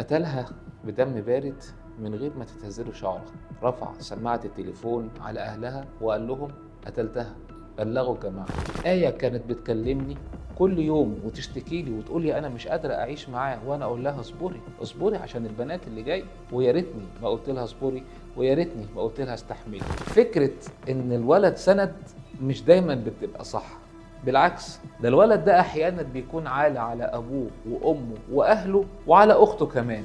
قتلها بدم بارد من غير ما تتهزله شعرها. رفع سماعة التليفون على أهلها وقال لهم قتلتها، بلغوا الجماعة. آية كانت بتكلمني كل يوم وتشتكي لي وتقول لي أنا مش قادرة أعيش معاه، وأنا أقول لها اصبري اصبري عشان البنات اللي جاي، ويا ريتني ما قلت لها اصبري، ويا ريتني ما قلت لها استحملي. فكرة إن الولد سند مش دايما بتبقى صح، بالعكس ده الولد ده أحيانا بيكون عالة على أبوه وأمه وأهله وعلى أخته كمان.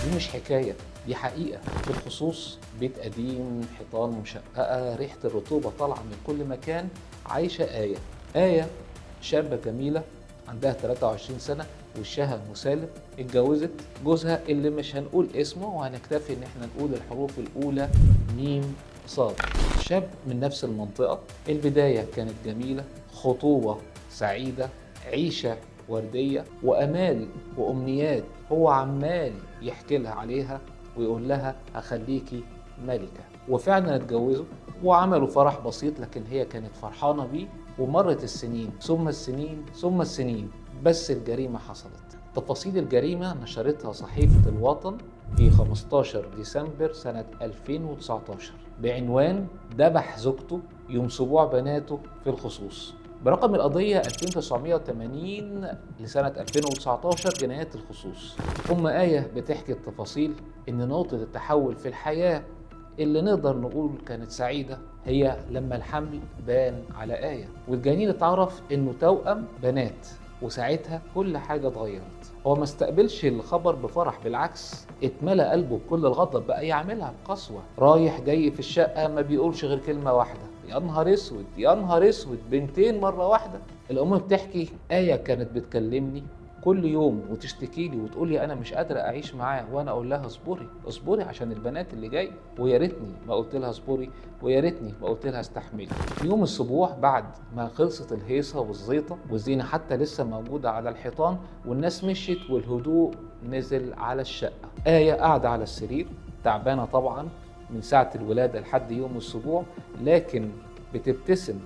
دي مش حكاية، دي حقيقة. بالخصوص بيت قديم، حيطان مشققة، ريحة الرطوبة طالعة من كل مكان، عايشة آية. آية شابة جميلة عندها 23 سنة، وشها مسالم، اتجوزت جوزها اللي مش هنقول اسمه وهنكتفي ان احنا نقول الحروف الأولى ميم صاد. شاب من نفس المنطقة. البداية كانت جميلة، خطوبة سعيدة، عيشة وردية وأمال وأمنيات هو عمال يحكي لها عليها ويقول لها هخليكي ملكة. وفعلا اتجوزوا وعملوا فرح بسيط، لكن هي كانت فرحانة بيه. ومرت السنين ثم السنين ثم السنين، بس الجريمة حصلت. تفاصيل الجريمة نشرتها صحيفة الوطن في 15 ديسمبر سنة 2019 بعنوان ذبح زوجته يوم سبوع بناته في الخصوص، برقم القضية 2980 لسنة 2019 جنايات الخصوص. آية بتحكي التفاصيل إن نقطة التحول في الحياة اللي نقدر نقول كانت سعيدة هي لما الحمل بان على آية، والجنين اتعرف إنه توأم بنات، وساعتها كل حاجة اتغيرت. هو ما استقبلش الخبر بفرح، بالعكس اتملى قلبه بكل الغضب، بقى يعملها بقسوة. رايح جاي في الشقة ما بيقولش غير كلمة واحدة: يا نهار اسود يا نهار اسود، بنتين مرة واحدة. الأم بتحكي آية كانت بتكلمني كل يوم وتشتكي لي وتقول لي انا مش قادره اعيش معاه، وانا اقول لها اصبري اصبري عشان البنات اللي جاي، ويا ريتني ما قلت لها اصبري، ويا ريتني ما قلت لها استحملي. يوم السبوع بعد ما خلصت الهيصه والزيطه والزينه حتى لسه موجوده على الحيطان والناس مشيت والهدوء نزل على الشقه، آية قاعده على السرير تعبانه طبعا من ساعه الولاده لحد يوم السبوع، لكن بتبتسم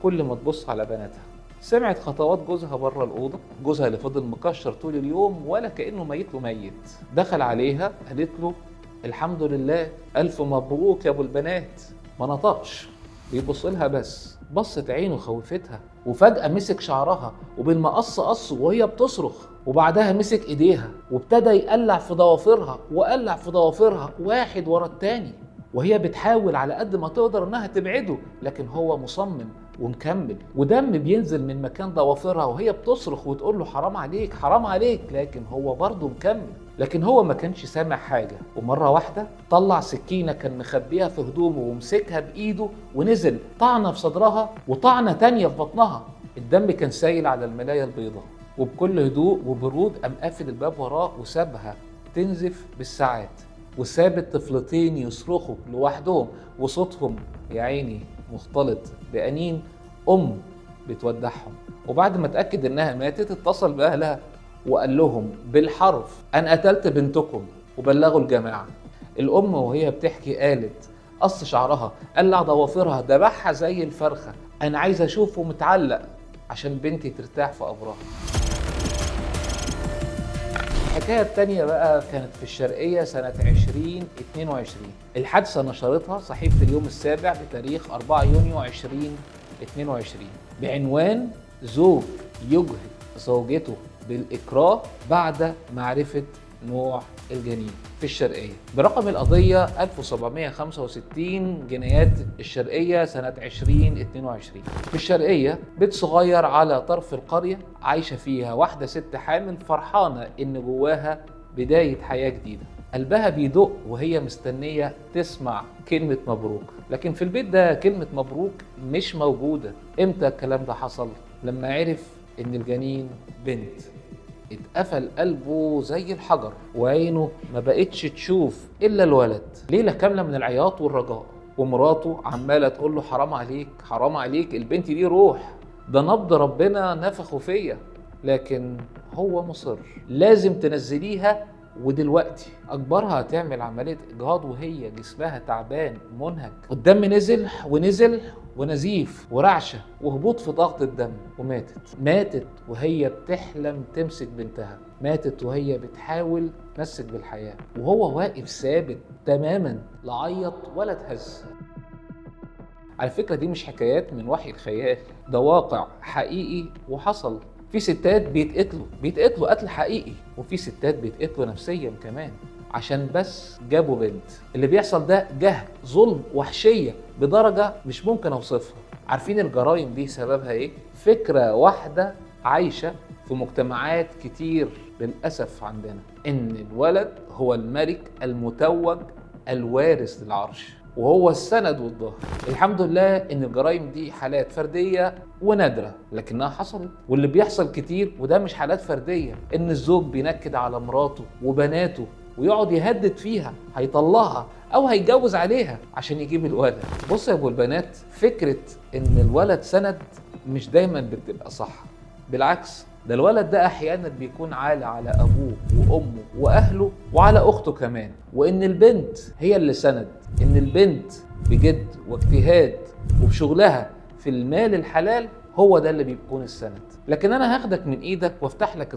كل ما تبص على بناتها. سمعت خطوات جوزها بره الأوضة، جوزها اللي فضل مكشر طول اليوم ولا كأنه ميت له ميت. دخل عليها قالت له الحمد لله ألف مبروك يا أبو البنات. ما نطقش، بيبص لها بس. بصت عينه خوفتها، وفجأة مسك شعرها وبالمقص قصه وهي بتصرخ، وبعدها مسك ايديها وابتدى يقلع في ضوافرها وقلع في ضوافرها واحد ورا التاني، وهي بتحاول على قد ما تقدر انها تبعده، لكن هو مصمم ومكمل، ودم بينزل من مكان ضوافرها وهي بتصرخ وتقول له حرام عليك حرام عليك، لكن هو برضه مكمل. لكن هو ما كانش سامع حاجة، ومرة واحدة طلع سكينة كان مخبيها في هدومه ومسكها بإيده ونزل طعنة في صدرها وطعنة تانية في بطنها. الدم كان سايل على الملاية البيضاء، وبكل هدوء وبرود قام قافل الباب وراه وسابها تنزف بالساعات، وساب الطفلتين يصرخوا لوحدهم وصوتهم يا عيني مختلط بأنين بتودعهم. وبعد ما اتأكد انها ماتت اتصل بأهلها وقال لهم بالحرف أنا قتلت بنتكم وبلغوا الجماعة. الأم وهي بتحكي قالت قص شعرها، قلع ضوافرها، ذبحها زي الفرخة، أنا عايزة أشوفه متعلق عشان بنتي ترتاح في قبرها. الحكاية التانية بقى كانت في الشرقية سنة 2022. الحادثة نشرتها صحيفة اليوم السابع بتاريخ 4 يونيو 2022 بعنوان زوج يجهد زوجته بالإكراه بعد معرفة نوع الجنين في الشرقية، برقم القضية 1765 جنايات الشرقية سنة 2022. في الشرقية بيت صغير على طرف القرية عايشة فيها واحدة ست حامل فرحانة إن جواها بداية حياة جديدة، قلبها بيدق وهي مستنية تسمع كلمة مبروك، لكن في البيت ده كلمة مبروك مش موجودة. امتى الكلام ده حصل؟ لما عرف إن الجنين بنت، اتقفل قلبه زي الحجر وعينه ما بقتش تشوف إلا الولد. ليلة كاملة من العياط والرجاء، ومراته عمالة تقول له حرام عليك حرام عليك، البنت دي روح، ده نبض ربنا نفخه فيا، لكن هو مصر لازم تنزليها ودلوقتي اجبرها تعمل عمليه اجهاض وهي جسمها تعبان منهك، والدم نزل ونزل ونزيف ورعشه وهبوط في ضغط الدم، ماتت وهي بتحلم تمسك بنتها، ماتت وهي بتحاول تمسك بالحياه، وهو واقف ثابت تماما، لا عيط ولا اتهز. على فكره دي مش حكايات من وحي الخيال، ده واقع حقيقي وحصل. في ستات بيتقتلوا قتل حقيقي، وفي ستات بيتقتلوا نفسيا كمان عشان بس جابوا بنت. اللي بيحصل ده جهل، ظلم، وحشية بدرجة مش ممكن اوصفها. عارفين الجرائم دي سببها ايه؟ فكرة واحدة عايشة في مجتمعات كتير للأسف عندنا، ان الولد هو الملك المتوج الوارث للعرش، وهو السند والظهر. الحمد لله ان الجرائم دي حالات فرديه ونادره، لكنها حصلت. واللي بيحصل كتير، وده مش حالات فرديه، ان الزوج بينكد على مراته وبناته ويقعد يهدد فيها هيطلقها او هيتجوز عليها عشان يجيب الولد. بص يا ابو البنات، فكره ان الولد سند مش دايما بتبقى صح، بالعكس، ده الولد ده احيانا بيكون عالة على ابوه وامه واهله وعلى اخته كمان. وان البنت هي اللي سند، ان البنت بجد واجتهاد وبشغلها في المال الحلال هو ده اللي بيكون السند. لكن انا هاخدك من ايدك وافتح لك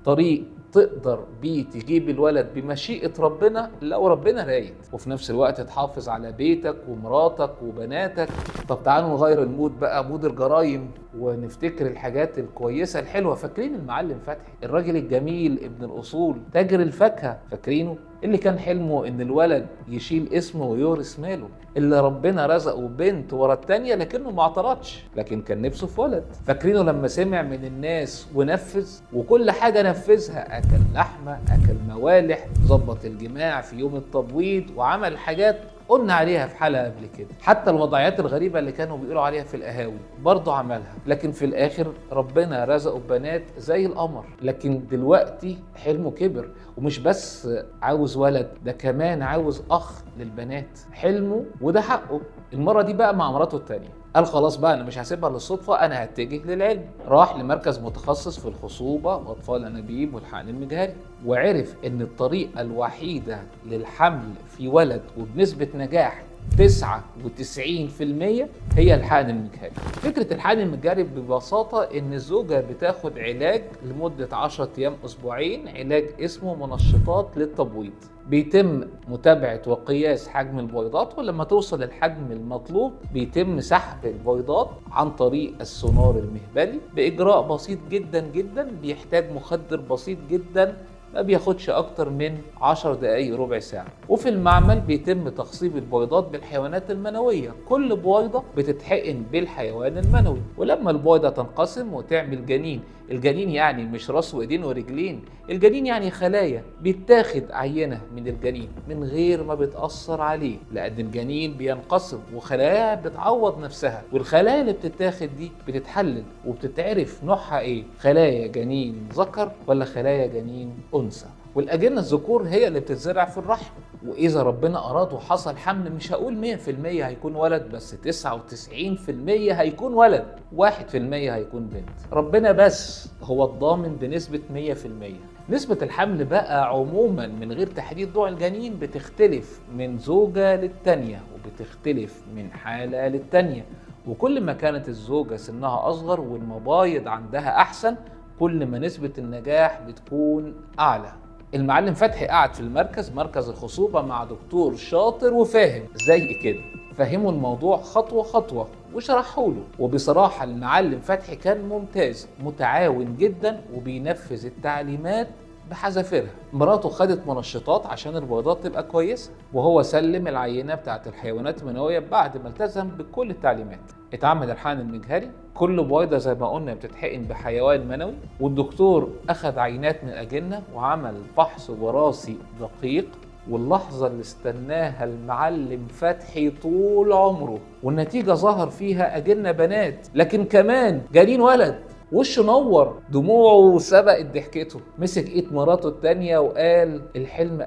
طريق تقدر بيه تجيب الولد بمشيئة ربنا لو ربنا رايد، وفي نفس الوقت تحافظ على بيتك ومراتك وبناتك. طب تعالوا نغير المود بقى، مود الجرايم، ونفتكر الحاجات الكويسة الحلوة. فاكرين المعلم فتحي، الراجل الجميل ابن الأصول، تاجر الفاكهة، فاكرينه؟ اللي كان حلمه ان الولد يشيل اسمه ويورث ماله، اللي ربنا رزقه بنت ورا التانية لكنه ما اعترضش، لكن كان نفسه في ولد. فاكرينه لما سمع من الناس ونفذ، وكل حاجة نفذها، اكل لحمة، اكل موالح، ظبط الجماع في يوم التبويض، وعمل حاجات قلنا عليها في حلقة قبل كده. حتى الوضعيات الغريبة اللي كانوا بيقولوا عليها في القهاوي برضه عملها، لكن في الآخر ربنا رزقه ببنات زي القمر. لكن دلوقتي حلمه كبر، ومش بس عاوز ولد، ده كمان عاوز أخ للبنات. حلمه وده حقه. المرة دي بقى مع مراته التانية، قال خلاص بقى أنا مش هسيبها للصدفة، أنا هتجه للعلم. راح لمركز متخصص في الخصوبة وأطفال الأنابيب والحقن المجهري، وعرف إن الطريقة الوحيدة للحمل في ولد وبنسبة نجاح 99% هي الحقن المجهري. فكرة الحقن المجهري ببساطة إن الزوجة بتاخد علاج لمدة 10 أيام أسبوعين، علاج اسمه منشطات للتبويض. بيتم متابعة وقياس حجم البويضات، ولما توصل للحجم المطلوب بيتم سحب البويضات عن طريق السونار المهبلي بإجراء بسيط جدا جدا، بيحتاج مخدر بسيط جدا ما بياخدش اكتر من 10 دقايق ربع ساعة. وفي المعمل بيتم تخصيب البويضات بالحيوانات المنوية، كل بويضة بتتحقن بالحيوان المنوي، ولما البويضة تنقسم وتعمل جنين، الجنين يعني مش راس وايدين ورجلين، الجنين يعني خلايا، بيتاخد عينة من الجنين من غير ما بتأثر عليه، لأن الجنين بينقسم وخلايا بتعوض نفسها، والخلايا اللي بتتاخد دي بتتحلل وبتتعرف نوعها ايه، خلايا جنين ذكر ولا خلايا جنين أنثى. والأجنة الذكور هي اللي بتتزرع في الرحم، وإذا ربنا أراد وحصل حمل، مش هقول 100% هيكون ولد، بس 99% هيكون ولد، 1% هيكون بنت. ربنا بس هو الضامن بنسبة 100%. نسبة الحمل بقى عموما من غير تحديد نوع الجنين بتختلف من زوجة للتانية، وبتختلف من حالة للتانية، وكل ما كانت الزوجة سنها أصغر والمبايض عندها أحسن، كل ما نسبة النجاح بتكون أعلى. المعلم فتحي قعد في المركز، مركز الخصوبة، مع دكتور شاطر وفاهم زي كده، فهموا الموضوع خطوة خطوة وشرحوا له. وبصراحة المعلم فتحي كان ممتاز، متعاون جدا، وبينفذ التعليمات بحذافيرها. مراته خدت منشطات عشان البويضات تبقى كويسة، وهو سلم العينة بتاعت الحيوانات المنوية بعد ما التزم بكل التعليمات. اتعمل الحقن المجهري، كل بويضة زي ما قلنا بتتحقن بحيوان منوي، والدكتور أخذ عينات من الأجنة وعمل فحص وراثي دقيق، واللحظة اللي استناها المعلم فتحي طول عمره، والنتيجة ظهر فيها أجنة بنات، لكن كمان جنين ولد. وشه نور، دموعه سبقت ضحكته، مسك ايد مراته التانية وقال الحلم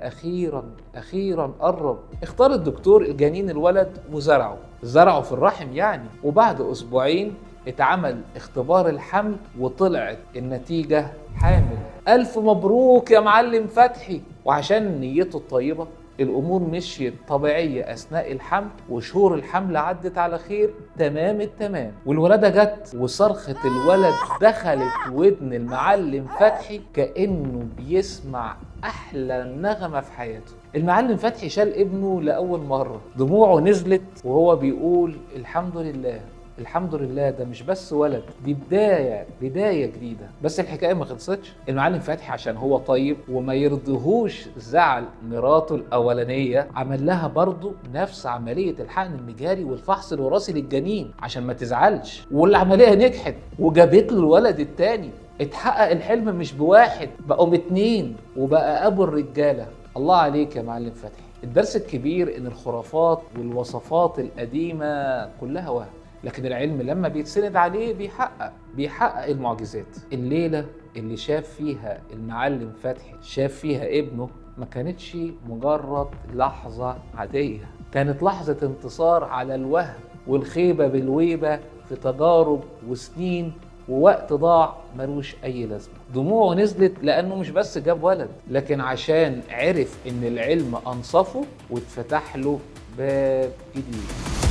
اخيرا قرب. اختار الدكتور الجنين الولد وزرعه في الرحم يعني، وبعد اسبوعين اتعمل اختبار الحمل وطلعت النتيجة حامل. ألف مبروك يا معلم فتحي. وعشان نيته الطيبة الأمور مشيت طبيعية أثناء الحمل، وشهور الحمل عدت على خير تمام التمام، والولادة جت وصرخة الولد دخلت ودن المعلم فتحي كأنه بيسمع أحلى نغمة في حياته. المعلم فتحي شال ابنه لأول مرة، دموعه نزلت وهو بيقول الحمد لله الحمد لله، ده مش بس ولد، دي بداية جديدة. بس الحكاية ما خلصتش. المعلم فتحي عشان هو طيب وما يرضيهوش زعل مراته الأولانية، عمل لها برضو نفس عملية الحقن المجهري والفحص الوراثي للجنين عشان ما تزعلش، والعملية نجحت وجابت له الولد التاني. اتحقق الحلم مش بواحد، بقوا 2 وبقى أبو الرجالة. الله عليك يا معلم فتحي. الدرس الكبير إن الخرافات والوصفات القديمة كلها وهم، لكن العلم لما بيتسند عليه بيحقق المعجزات. الليلة اللي شاف فيها المعلم فتحي شاف فيها ابنه ما كانتش مجرد لحظة عادية، كانت لحظة انتصار على الوهم والخيبة بالويبة في تجارب وسنين ووقت ضاع ملوش أي لازمة. دموعه نزلت لأنه مش بس جاب ولد، لكن عشان عرف إن العلم أنصفه واتفتح له باب جديد.